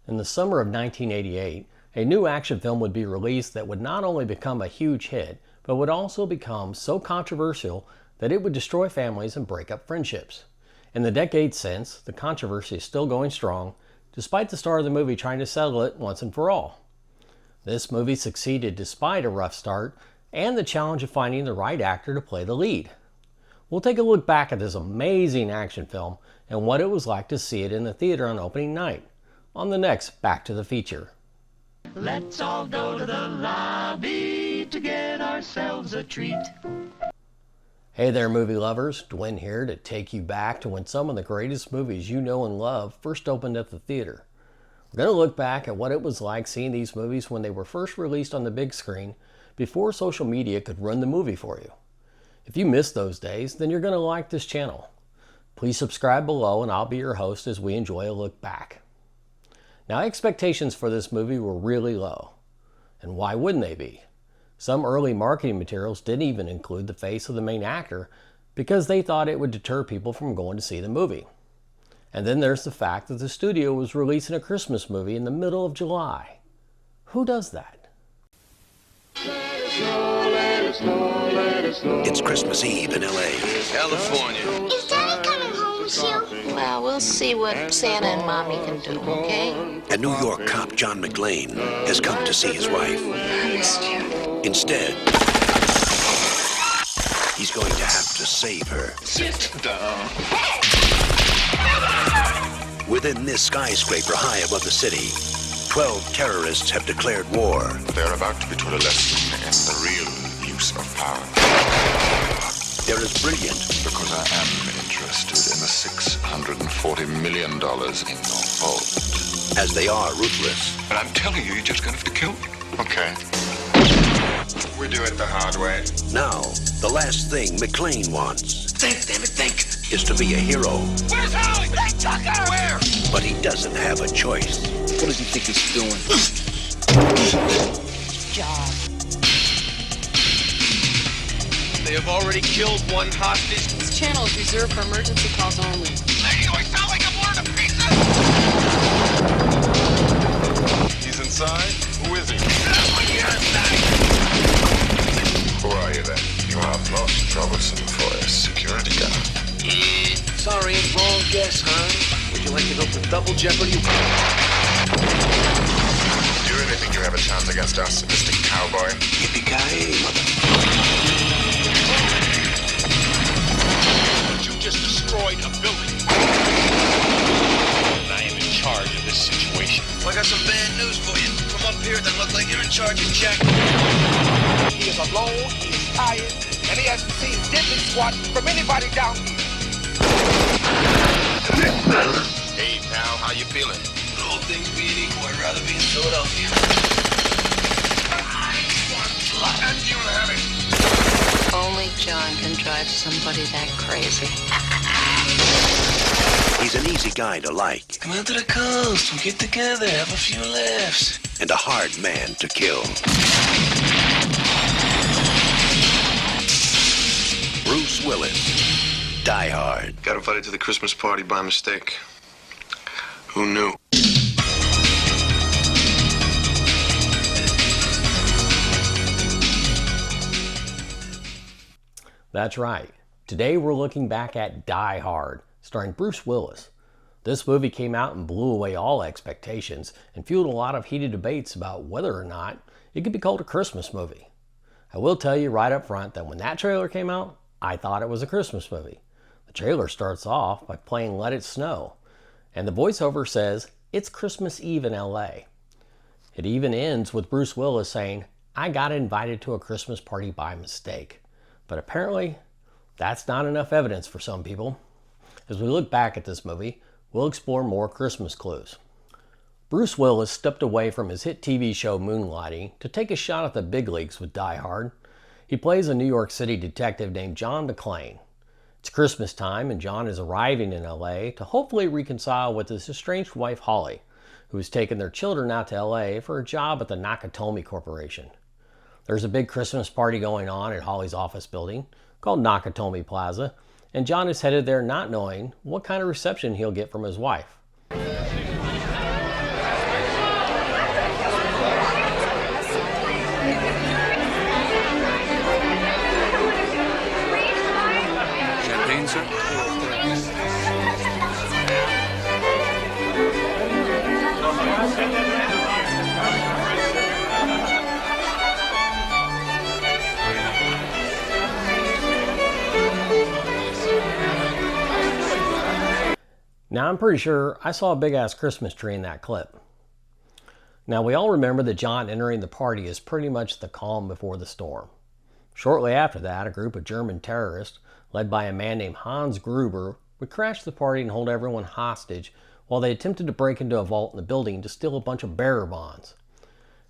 In the summer of 1988, a new action film would be released that would not only become a huge hit, but would also become so controversial that it would destroy families and break up friendships. In the decades since, the controversy is still going strong, despite the star of the movie trying to settle it once and for all. This movie succeeded despite a rough start and the challenge of finding the right actor to play the lead. We'll take a look back at this amazing action film and what it was like to see it in the theater on opening night, on the next Back to the Feature. Let's all go to the lobby to get ourselves a treat. Hey there, movie lovers. Dwayne here to take you back to when some of the greatest movies you know and love first opened at the theater. We're going to look back at what it was like seeing these movies when they were first released on the big screen before social media could run the movie for you. If you missed those days, then you're going to like this channel. Please subscribe below and I'll be your host as we enjoy a look back. Now, expectations for this movie were really low. And why wouldn't they be? Some early marketing materials didn't even include the face of the main actor because they thought it would deter people from going to see the movie. And then there's the fact that the studio was releasing a Christmas movie in the middle of July. Who does that? It's Christmas Eve in L.A. California. Is Daddy coming home with you? Well, we'll see what Santa and Mommy can do, okay? A New York cop, John McClane, has come to see his wife. I missed you. Instead, he's going to have to save her. Sit down. Within this skyscraper high above the city, 12 terrorists have declared war. They're about to be taught a lesson in the real use of power. They're as brilliant Because I am interested in the $640 million in your vault. as they are ruthless. And I'm telling you, you're just going to have to kill me. Okay. We do it the hard way. Now, the last thing McClane wants Think, damn it, think. is to be a hero. Where's Holly? Hey, Tucker! Where? But he doesn't have a choice. What does he think he's doing? Job. They have already killed one hostage. This channel is reserved for emergency calls only. Lady, do I sound like I'm wearing a pizza? He's inside? Who is he? Who are you then? You are most troublesome for a security guard. Sorry, wrong guess, huh? Would you like to go for double jeopardy? Do you really think you have a chance against us, Mr. Cowboy? Yippee-Ki-Yay, mother. You just destroyed a building. I am in charge of this situation. Well, I got some bad news for you. Come up here, doesn't look like you're in charge of Jack. He is alone, he is tired, and he hasn't seen Diddley Squad from anybody down here. Hey, pal, how you feeling? All things being equal, I'd rather be in Philadelphia. And you have it. Only John can drive somebody that crazy. He's an easy guy to like Come out to the coast, we'll get together, have a few laughs. and a hard man to kill. Bruce Willis, Die Hard. Got invited to the Christmas party by mistake. Who knew? That's right. Today we're looking back at Die Hard, starring Bruce Willis. This movie came out and blew away all expectations and fueled a lot of heated debates about whether or not it could be called a Christmas movie. I will tell you right up front that when that trailer came out, I thought it was a Christmas movie. The trailer starts off by playing Let It Snow, and the voiceover says, "It's Christmas Eve in LA." It even ends with Bruce Willis saying, "I got invited to a Christmas party by mistake." But apparently, that's not enough evidence for some people. As we look back at this movie, we'll explore more Christmas clues. Bruce Willis stepped away from his hit TV show Moonlighting to take a shot at the big leagues with Die Hard. He plays a New York City detective named John McClane. It's Christmas time and John is arriving in LA to hopefully reconcile with his estranged wife Holly, who has taken their children out to LA for a job at the Nakatomi Corporation. There's a big Christmas party going on at Holly's office building called Nakatomi Plaza, and John is headed there not knowing what kind of reception he'll get from his wife. Now, I'm pretty sure I saw a big-ass Christmas tree in that clip. Now, we all remember that John entering the party is pretty much the calm before the storm. Shortly after that, a group of German terrorists, led by a man named Hans Gruber, would crash the party and hold everyone hostage while they attempted to break into a vault in the building to steal a bunch of bearer bonds.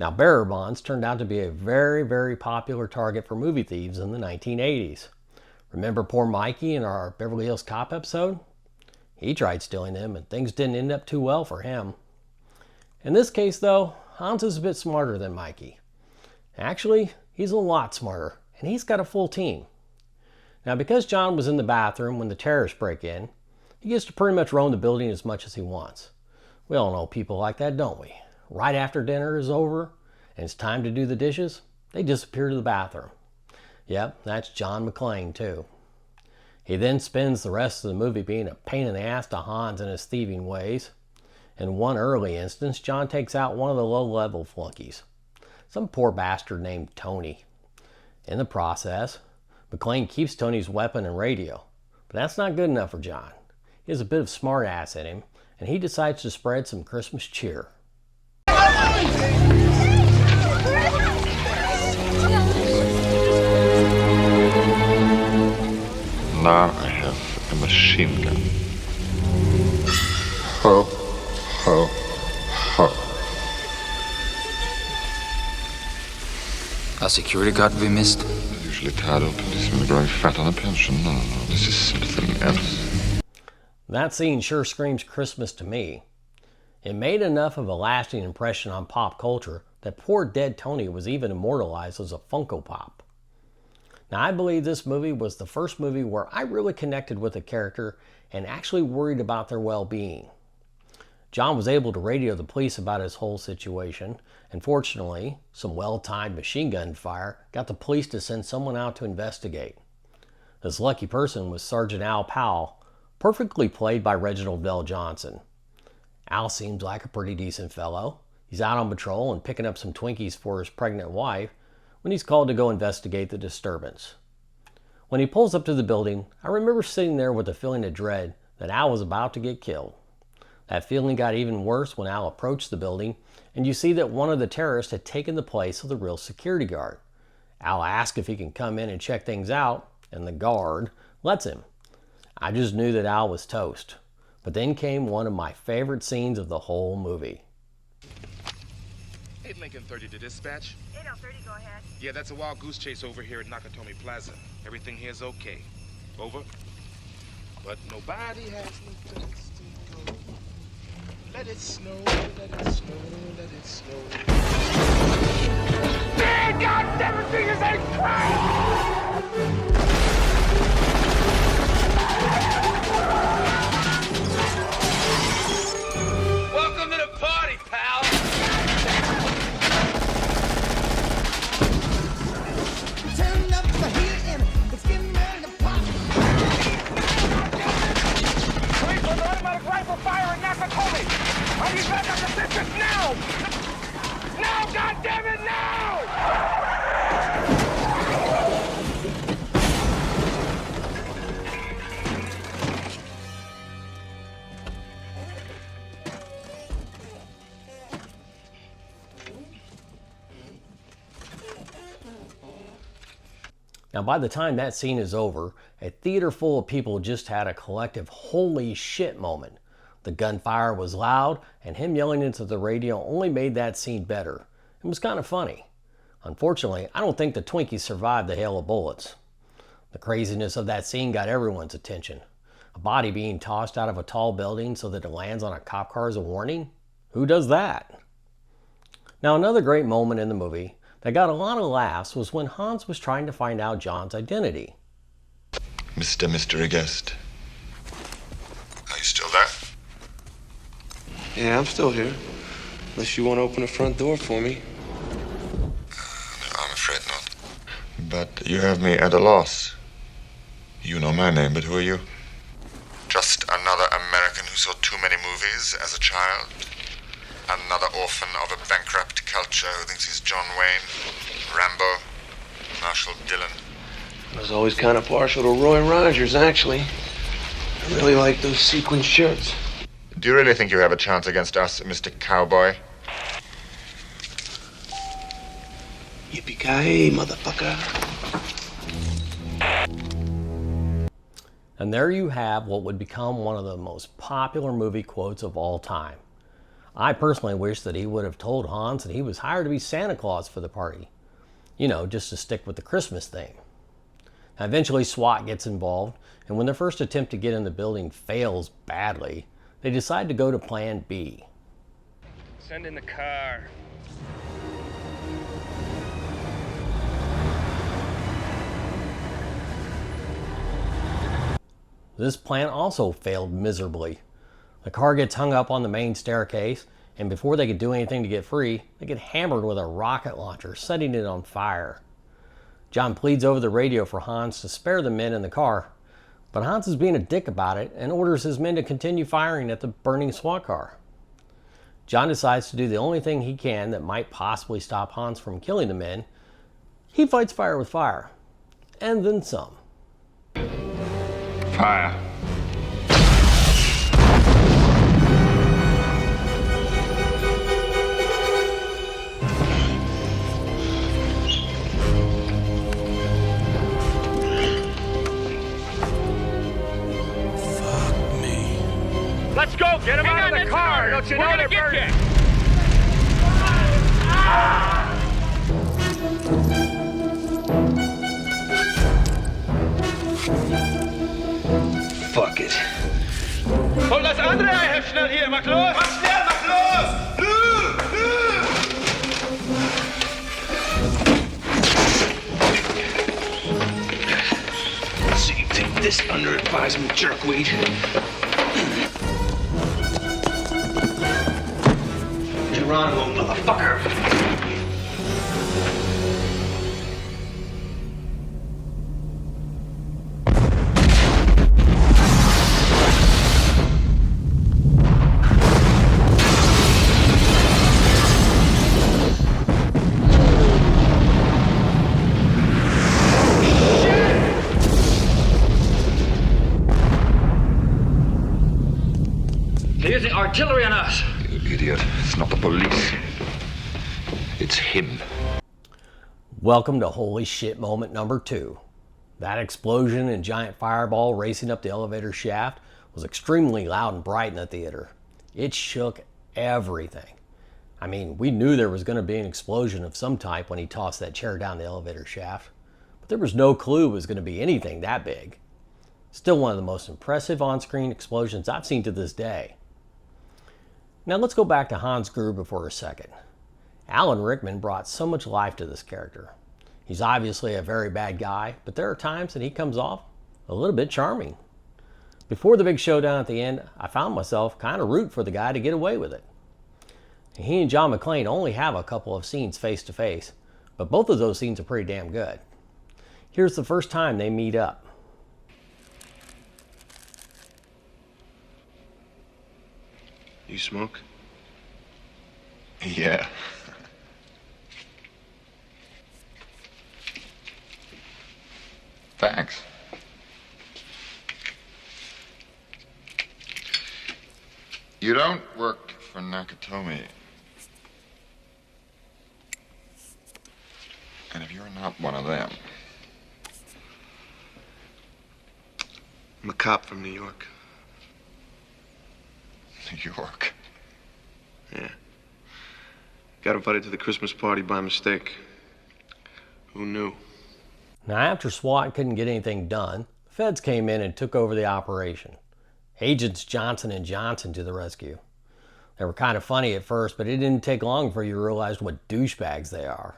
Now, bearer bonds turned out to be a very, very popular target for movie thieves in the 1980s. Remember poor Mikey in our Beverly Hills Cop episode? He tried stealing them, and things didn't end up too well for him. In this case, though, Hans is a bit smarter than Mikey. Actually, he's a lot smarter, and he's got a full team. Now, because John was in the bathroom when the terrorists break in, he gets to pretty much roam the building as much as he wants. We all know people like that, don't we? Right after dinner is over, and it's time to do the dishes, they disappear to the bathroom. Yep, that's John McClane, too. He then spends the rest of the movie being a pain in the ass to Hans in his thieving ways. In one early instance, John takes out one of the low-level flunkies, some poor bastard named Tony. In the process, McClane keeps Tony's weapon and radio, but that's not good enough for John. He has a bit of smart ass in him, and he decides to spread some Christmas cheer. Now I have a machine gun. Ho, ho, ho. A security guard we missed? Usually tied up and he's growing fat on a pension. No, this is something else. That scene sure screams Christmas to me. It made enough of a lasting impression on pop culture that poor dead Tony was even immortalized as a Funko Pop. Now, I believe this movie was the first movie where I really connected with a character and actually worried about their well-being. John was able to radio the police about his whole situation, and fortunately, some well-timed machine gun fire got the police to send someone out to investigate. This lucky person was Sergeant Al Powell, perfectly played by Reginald VelJohnson. Al seems like a pretty decent fellow. He's out on patrol and picking up some Twinkies for his pregnant wife when he's called to go investigate the disturbance. When he pulls up to the building, I remember sitting there with a feeling of dread that Al was about to get killed. That feeling got even worse when Al approached the building and you see that one of the terrorists had taken the place of the real security guard. Al asks if he can come in and check things out, and the guard lets him. I just knew that Al was toast. But then came one of my favorite scenes of the whole movie. 8 Lincoln 30 to dispatch. 8030, go ahead. Yeah, that's a wild goose chase over here at Nakatomi Plaza. Everything here's okay. Over. But nobody has no place to go. Let it snow, let it snow, let it snow. Man, God damn it, fingers ain't crying! Welcome to the party, pal! Turn up the heat and it's getting ready to pop. Police on automatic rifle fire in Nakatomi! I need backup assistance now! Now, goddammit, now! Now, by the time that scene is over, a theater full of people just had a collective holy shit moment. The gunfire was loud, and him yelling into the radio only made that scene better. It was kind of funny. Unfortunately, I don't think the Twinkies survived the hail of bullets. The craziness of that scene got everyone's attention. A body being tossed out of a tall building so that it lands on a cop car is a warning? Who does that? Now, another great moment in the movie that got a lot of laughs was when Hans was trying to find out John's identity. Mr. Mystery Guest. Are you still there? Yeah, I'm still here. Unless you want to open the front door for me. No, I'm afraid not. But you have me at a loss. You know my name, but who are you? Just another American who saw too many movies as a child? Another orphan of a bankrupt culture who thinks he's John Wayne, Rambo, Marshall Dillon? I was always kind of partial to Roy Rogers, actually. I really like those sequin shirts. Do you really think you have a chance against us, Mr. Cowboy? Yippee-Ki-Yay, motherfucker. And there you have what would become one of the most popular movie quotes of all time. I personally wish that he would have told Hans that he was hired to be Santa Claus for the party. You know, just to stick with the Christmas theme. Now, eventually SWAT gets involved, and when their first attempt to get in the building fails badly, they decide to go to plan B. Send in the car. This plan also failed miserably. The car gets hung up on the main staircase, and before they could do anything to get free, they get hammered with a rocket launcher, setting it on fire. John pleads over the radio for Hans to spare the men in the car, but Hans is being a dick about it and orders his men to continue firing at the burning SWAT car. John decides to do the only thing he can that might possibly stop Hans from killing the men. He fights fire with fire, and then some. Fire. Let's go! Get him out of the car! Don't you know they're burning? Fuck it. Hol das andere Ei schnell hier, mach los! Mach schnell, mach los! So you take this under advisement, jerkweed. Geronimo, motherfucker! They're using artillery on us. You idiot. It's not the police. It's him. Welcome to Holy Shit moment number 2. That explosion and giant fireball racing up the elevator shaft was extremely loud and bright in the theater. It shook everything. I mean, we knew there was going to be an explosion of some type when he tossed that chair down the elevator shaft, but there was no clue it was going to be anything that big. Still one of the most impressive on-screen explosions I've seen to this day. Now let's go back to Hans Gruber for a second. Alan Rickman brought so much life to this character. He's obviously a very bad guy, but there are times that he comes off a little bit charming. Before the big showdown at the end, I found myself kind of rooting for the guy to get away with it. He and John McClane only have a couple of scenes face to face, but both of those scenes are pretty damn good. Here's the first time they meet up. You smoke? Yeah. Thanks. You don't work for Nakatomi. And if you're not one of them... I'm a cop from New York. New York? Yeah. Got invited to the Christmas party by mistake. Who knew? Now after SWAT couldn't get anything done, the feds came in and took over the operation. Agents Johnson and Johnson to the rescue. They were kind of funny at first, but it didn't take long before you realized what douchebags they are.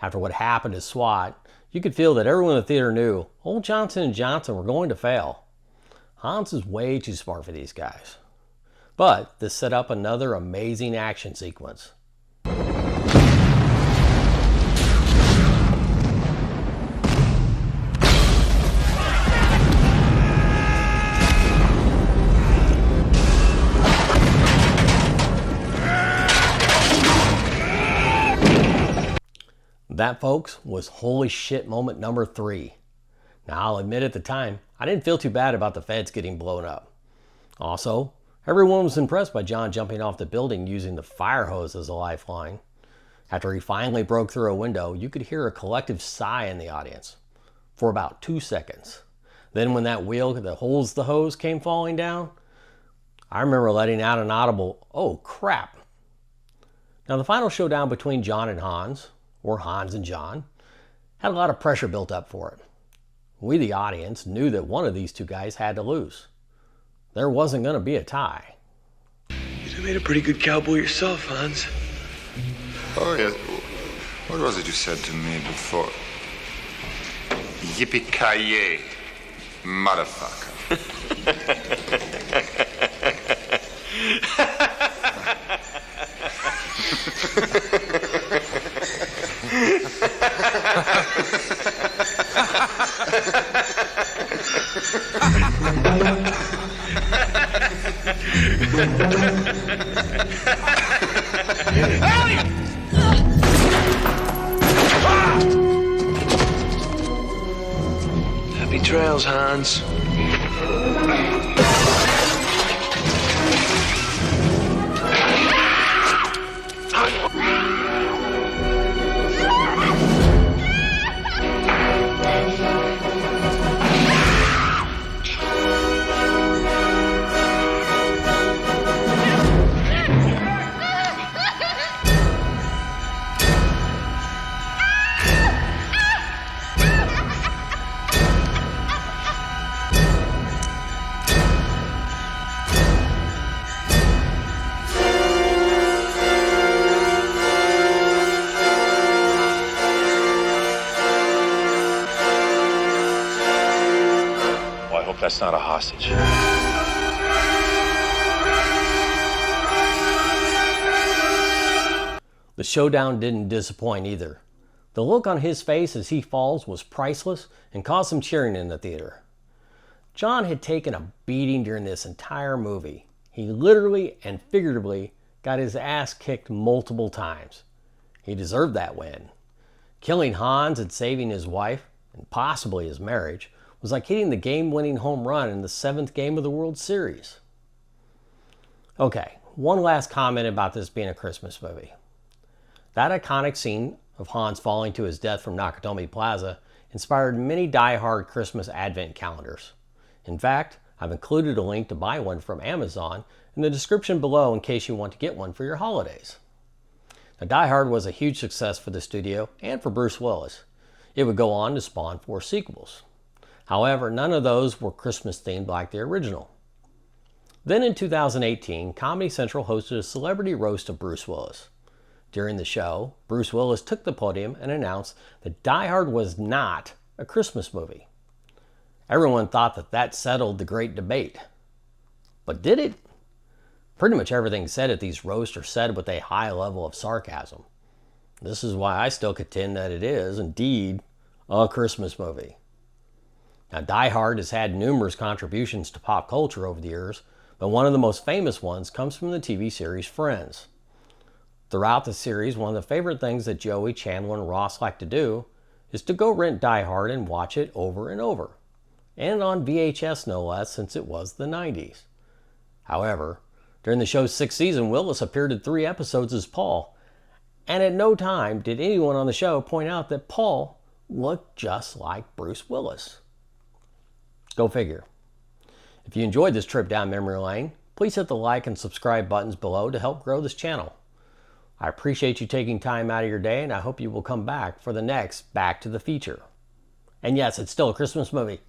After what happened to SWAT, you could feel that everyone in the theater knew old Johnson and Johnson were going to fail. Hans is way too smart for these guys. But this set up another amazing action sequence. That, folks, was holy shit moment number 3. Now, I'll admit at the time, I didn't feel too bad about the feds getting blown up. Also, Everyone was impressed by John jumping off the building using the fire hose as a lifeline. After he finally broke through a window, you could hear a collective sigh in the audience for about 2 seconds. Then when that wheel that holds the hose came falling down, I remember letting out an audible, "Oh crap." Now the final showdown between John and Hans, or Hans and John, had a lot of pressure built up for it. We, the audience, knew that one of these two guys had to lose. There wasn't going to be a tie. You made a pretty good cowboy yourself, Hans. Oh, yes. What was it you said to me before? Yippee-Ki-Yay, motherfucker. Happy trails, Hans. That's not a hostage. The showdown didn't disappoint either. The look on his face as he falls was priceless and caused some cheering in the theater. John had taken a beating during this entire movie. He literally and figuratively got his ass kicked multiple times. He deserved that win. Killing Hans and saving his wife, and possibly his marriage, was like hitting the game-winning home run in the 7th game of the World Series. Okay, one last comment about this being a Christmas movie. That iconic scene of Hans falling to his death from Nakatomi Plaza inspired many die-hard Christmas advent calendars. In fact, I've included a link to buy one from Amazon in the description below in case you want to get one for your holidays. Now, Die Hard was a huge success for the studio and for Bruce Willis. It would go on to spawn 4 sequels. However, none of those were Christmas themed like the original. Then in 2018, Comedy Central hosted a celebrity roast of Bruce Willis. During the show, Bruce Willis took the podium and announced that Die Hard was not a Christmas movie. Everyone thought that settled the great debate. But did it? Pretty much everything said at these roasts are said with a high level of sarcasm. This is why I still contend that it is, indeed, a Christmas movie. Now, Die Hard has had numerous contributions to pop culture over the years, but one of the most famous ones comes from the TV series Friends. Throughout the series, one of the favorite things that Joey, Chandler, and Ross like to do is to go rent Die Hard and watch it over and over. And on VHS no less, since it was the 90s. However, during the show's 6th season, Willis appeared in 3 episodes as Paul, and at no time did anyone on the show point out that Paul looked just like Bruce Willis. Go figure. If you enjoyed this trip down memory lane, please hit the like and subscribe buttons below to help grow this channel. I appreciate you taking time out of your day, and I hope you will come back for the next Back to the Feature. And yes, it's still a Christmas movie.